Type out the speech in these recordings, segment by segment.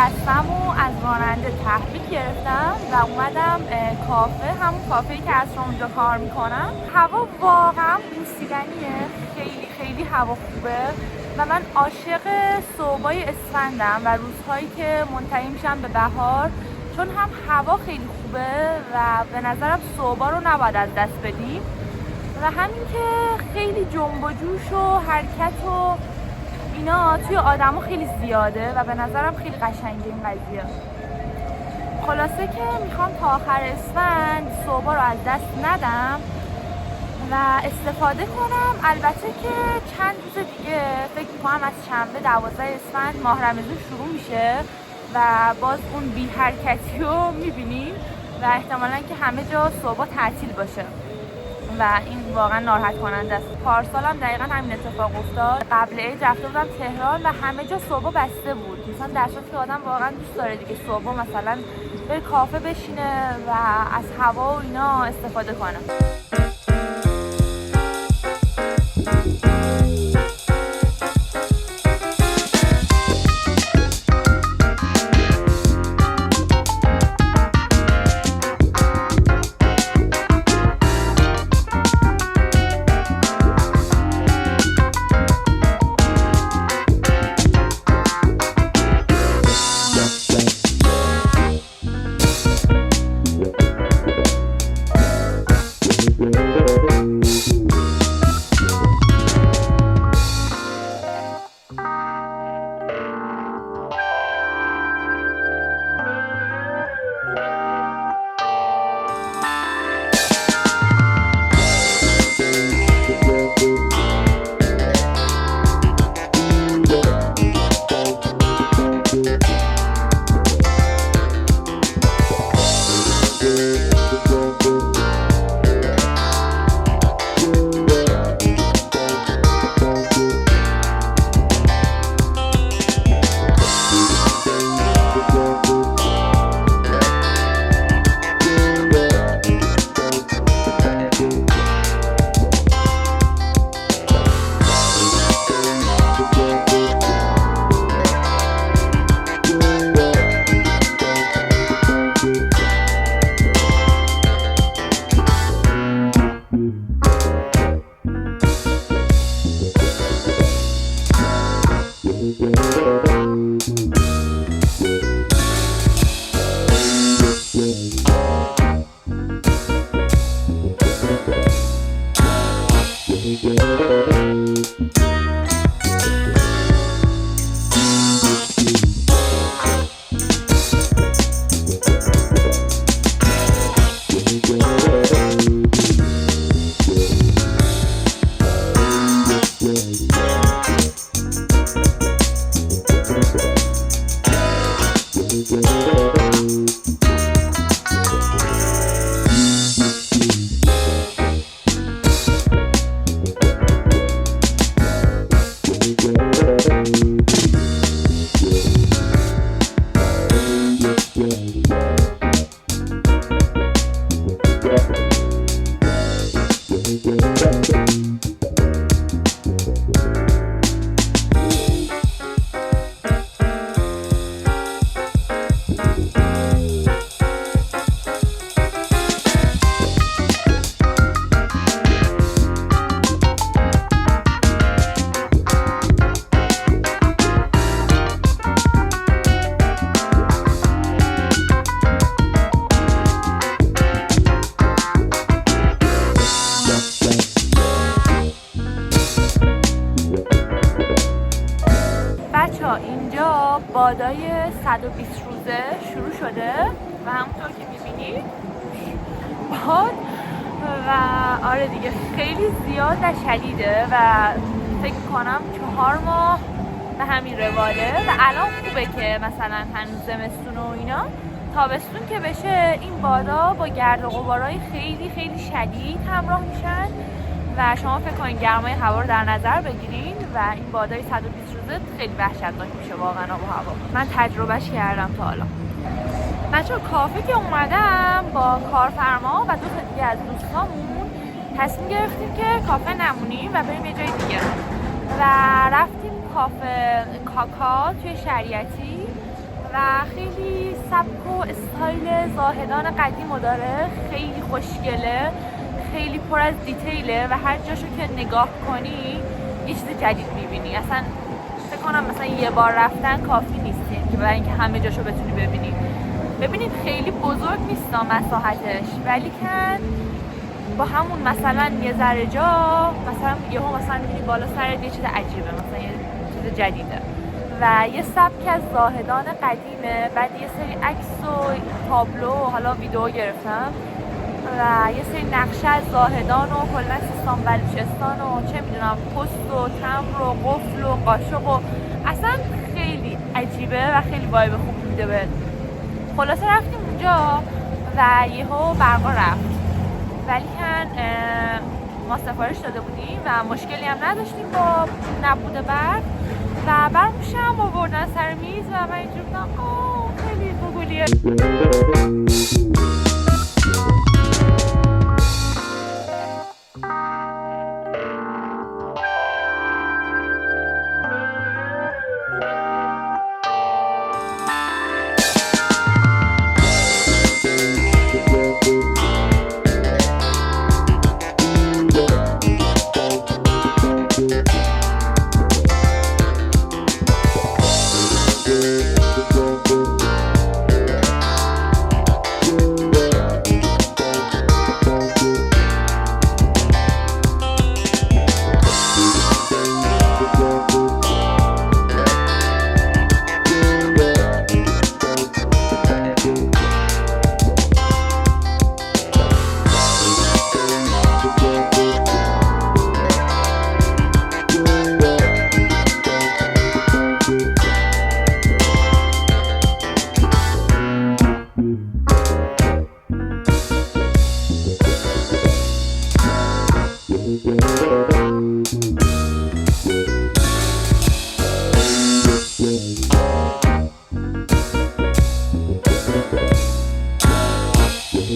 دستمو از راننده تحویل گرفتم و اومدم کافه، همون کافه‌ای که از اونجا کار میکنم. هوا واقعا بوسیدنیه، خیلی خیلی هوا خوبه و من عاشق صبحای اسفندم و روزهایی که منتهی میشم به بهار، چون هم هوا خیلی خوبه و به نظرم صبحا رو نباید از دست بدیم و همین که خیلی جنب و جوش و حرکت و اینا توی آدمو خیلی زیاده و به نظرم خیلی قشنگه این قضیه. خلاصه که میخوام تا آخر اسفند صبحا رو از دست ندم و استفاده کنم. البته که چند روز دیگه فکر میکنم از شنبه 12 اسفند ماه رمضان شروع میشه و باز اون بی حرکتی رو میبینیم و احتمالاً که همه جا صبح تعطیل باشه و این واقعا ناراحت کننده است. پارسال هم دقیقاً همین اتفاق افتاد. قبل عید رفته بودم تهران و همه جا صبح بسته بود. مثلا در صورتی که آدم واقعا دوست داره دیگه صبح مثلا بره کافه بشینه و از هوا و اینا استفاده کنه. اینجا بادای 120 روزه شروع شده و همونطور که میبینید باد و آره دیگه خیلی زیاد و شدیده و فکر کنم 4 ماه به همین رواله و الان خوبه که مثلا هنوز زمستون و اینا. تابستون که بشه این بادا با گرد و غبارهای خیلی خیلی شدید همراه میشن و شما فکر کنید گرمای هوا رو در نظر بگیرین و این بادای 120 روزه خیلی وحشتناک میشه واقعا آب و هوا. من تجربهش کردم تا حالا. بچه‌ها کافه که اومدم با کارفرما و 2 تا دیگه از دوستامون تصمیم گرفتیم که کافه نمونیم و بریم یه جای دیگه و رفتیم کافه کاکا توی شریعتی و و خیلی سبک و استایل زاهدان قدیم رو داره. خیلی خوشگله، خیلی پر از دیتیله و هر جاشو که نگاه کنی یه چیز جدید میبینی. اصلا فکر کنم مثلا یه بار رفتن کافی نیستین که برای اینکه همه جاشو بتونی ببینی. ببینید خیلی بزرگ نیست مساحتش، ولی که با همون مثلا یه ذره جا مثلا یهو مثلا میبینی بالا سرت یه چیز عجیبه، مثلا یه چیز جدیده و یه سبک از زاهدان قدیمه. بعد یه سری عکس و تابلو و حالا ویدیو گرفتم و یه سری نقشه از زاهدان و کلا سیستان بلوچستان و چه میدونم پست و تمبر و قفل و قاشق و اصلا خیلی عجیبه و خیلی وایب خوب میده بهت. خلاصه رفتیم اونجا و یهو برقا رفت، ولی ما سفارش داده بودیم و مشکلی هم نداشتیم با نبود برق و برقش هم آوردن سر میز و من اینجور بودم خیلی گوگلیه.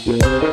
Yeah.